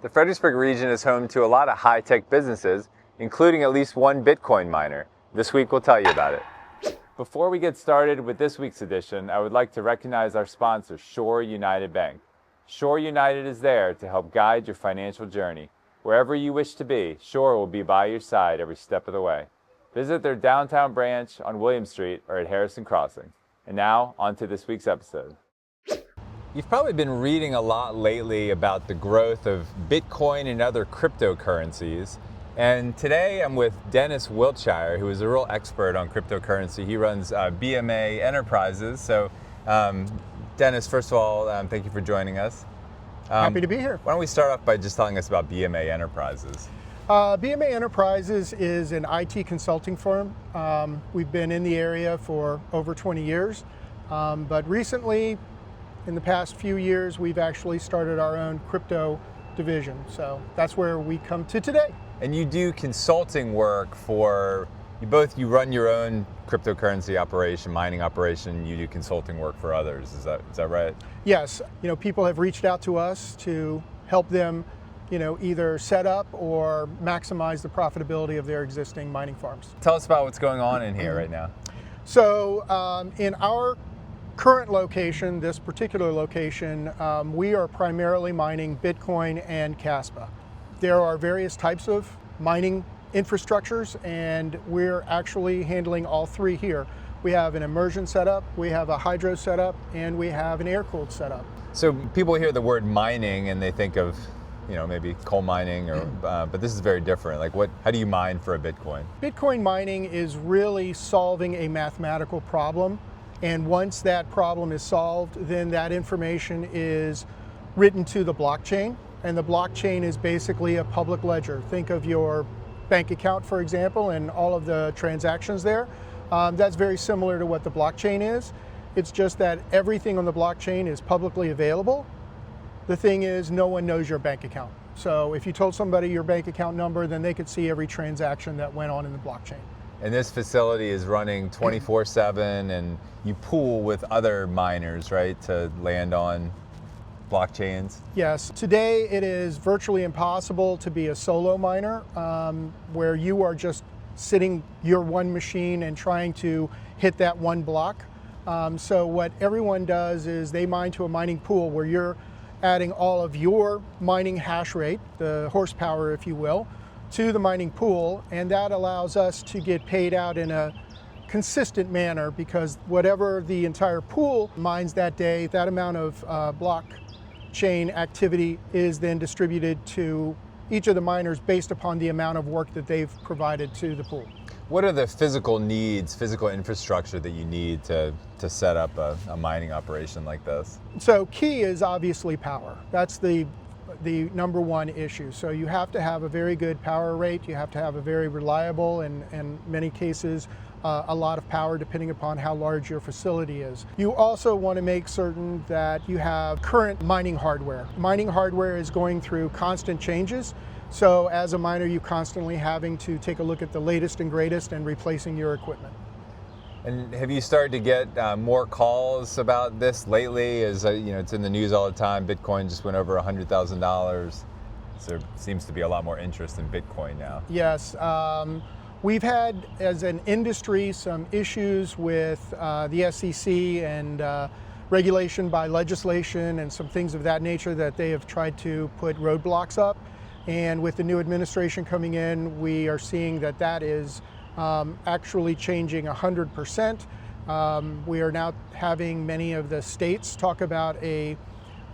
The Fredericksburg region is home to a lot of high-tech businesses, including at least one Bitcoin miner. This week we'll tell you about it. Before we get started with this week's edition, I would like to recognize our sponsor, Shore United Bank. Shore United is there to help guide your financial journey. Wherever you wish to be, Shore will be by your side every step of the way. Visit their downtown branch on William Street or at Harrison Crossing. And now, on to this week's episode. You've probably been reading a lot lately about the growth of Bitcoin and other cryptocurrencies. And today I'm with Dennis Wiltshire, who is a real expert on cryptocurrency. He runs BMA Enterprises. So, Dennis, first of all, thank you for joining us. Happy to be here. Why don't we start off by just telling us about BMA Enterprises? BMA Enterprises is an IT consulting firm. We've been in the area for over 20 years, but recently, in the past few years, we've actually started our own crypto division. So that's where we come to today. And you do consulting work for, you run your own cryptocurrency operation, mining operation, you do consulting work for others. Is that right? Yes. People have reached out to us to help them, either set up or maximize the profitability of their existing mining farms. Tell us about what's going on in here right now. So in our current location, this particular location, we are primarily mining Bitcoin and Caspa. There are various types of mining infrastructures, and we're actually handling all three here. We have an immersion setup, we have a hydro setup, and we have an air-cooled setup. So people hear the word mining and they think of, maybe coal mining, or but this is very different. How do you mine for a Bitcoin? Bitcoin mining is really solving a mathematical problem. And once that problem is solved, then that information is written to the blockchain. And the blockchain is basically a public ledger. Think of your bank account, for example, and all of the transactions there. That's very similar to what the blockchain is. It's just that everything on the blockchain is publicly available. The thing is, no one knows your bank account. So if you told somebody your bank account number, then they could see every transaction that went on in the blockchain. And this facility is running 24/7, and you pool with other miners, right, to land on blockchains? Yes. Today it is virtually impossible to be a solo miner, where you are just sitting your one machine and trying to hit that one block. So what everyone does is they mine to a mining pool where you're adding all of your mining hash rate, the horsepower, if you will, to the mining pool, and that allows us to get paid out in a consistent manner, because whatever the entire pool mines that day, that amount of blockchain activity is then distributed to each of the miners based upon the amount of work that they've provided to the pool. What are the physical needs, physical infrastructure that you need to set up a mining operation like this? So key is obviously power. That's the number one issue. So you have to have a very good power rate, you have to have a very reliable, and in many cases a lot of power depending upon how large your facility is. You also want to make certain that you have current mining hardware. Mining hardware is going through constant changes, so as a miner you're constantly having to take a look at the latest and greatest and replacing your equipment. And have you started to get more calls about this lately? As it's in the news all the time. Bitcoin just went over $100,000. So there seems to be a lot more interest in Bitcoin now. Yes. We've had, as an industry, some issues with the SEC and regulation by legislation and some things of that nature that they have tried to put roadblocks up. And with the new administration coming in, we are seeing that is actually changing 100%. We are now having many of the states talk about a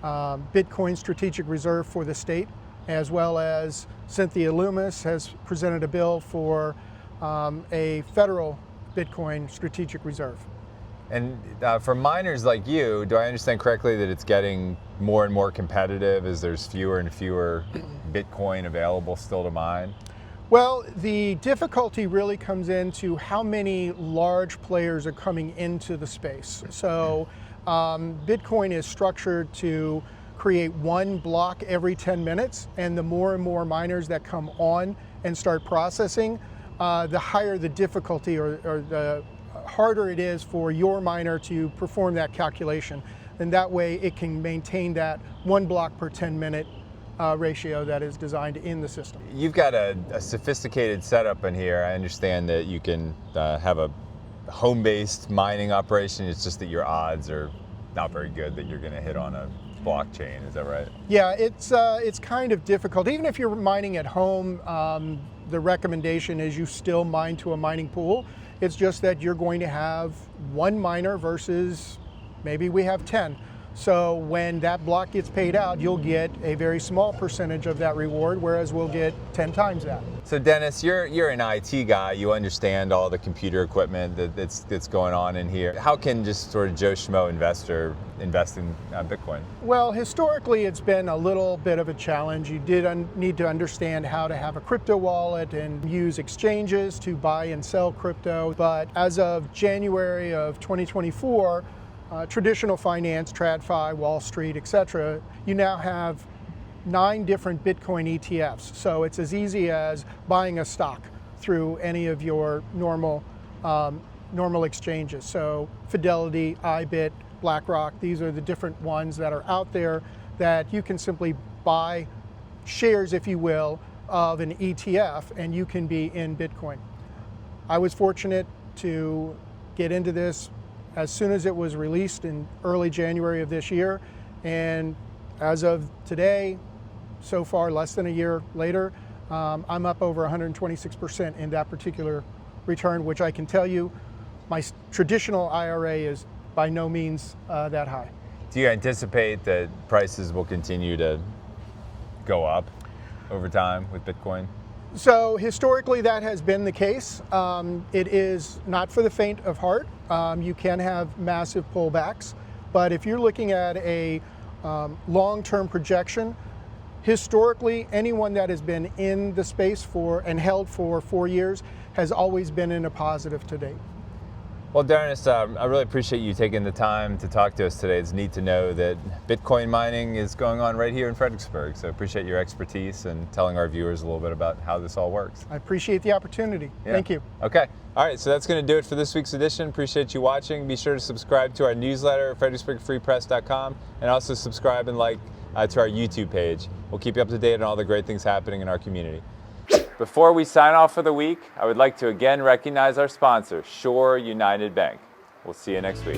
Bitcoin strategic reserve for the state, as well as Cynthia Loomis has presented a bill for a federal Bitcoin strategic reserve. And for miners like you, do I understand correctly that it's getting more and more competitive as there's fewer and fewer Bitcoin available still to mine? Well, the difficulty really comes into how many large players are coming into the space. So Bitcoin is structured to create one block every 10 minutes, and the more and more miners that come on and start processing, the higher the difficulty, or the harder it is for your miner to perform that calculation. And that way it can maintain that one block per 10 minute ratio that is designed in the system. You've got a sophisticated setup in here. I understand that you can have a home-based mining operation. It's just that your odds are not very good that you're going to hit on a blockchain. Is that right? Yeah, it's kind of difficult. Even if you're mining at home, the recommendation is you still mine to a mining pool. It's just that you're going to have one miner versus maybe we have 10. So when that block gets paid out, you'll get a very small percentage of that reward, whereas we'll get 10 times that. So Dennis, you're an IT guy. You understand all the computer equipment that's going on in here. How can just sort of Joe Schmo investor invest in Bitcoin? Well, historically, it's been a little bit of a challenge. You did need to understand how to have a crypto wallet and use exchanges to buy and sell crypto. But as of January of 2024, traditional finance, TradFi, Wall Street, etc., you now have 9 different Bitcoin ETFs. So it's as easy as buying a stock through any of your normal exchanges. So Fidelity, iBit, BlackRock, these are the different ones that are out there that you can simply buy shares, if you will, of an ETF, and you can be in Bitcoin. I was fortunate to get into this as soon as it was released in early January of this year, and as of today, so far less than a year later, I'm up over 126% in that particular return, which I can tell you my traditional IRA is by no means that high. Do you anticipate that prices will continue to go up over time with Bitcoin? So historically that has been the case. It is not for the faint of heart. You can have massive pullbacks, but if you're looking at a long-term projection, historically anyone that has been in the space and held for 4 years has always been in a positive to date. Well, Dennis, I really appreciate you taking the time to talk to us today. It's neat to know that Bitcoin mining is going on right here in Fredericksburg. So I appreciate your expertise and telling our viewers a little bit about how this all works. I appreciate the opportunity. Yeah. Thank you. Okay. All right. So that's going to do it for this week's edition. Appreciate you watching. Be sure to subscribe to our newsletter at fredericksburgfreepress.com, and also subscribe and like to our YouTube page. We'll keep you up to date on all the great things happening in our community. Before we sign off for the week, I would like to again recognize our sponsor, Shore United Bank. We'll see you next week.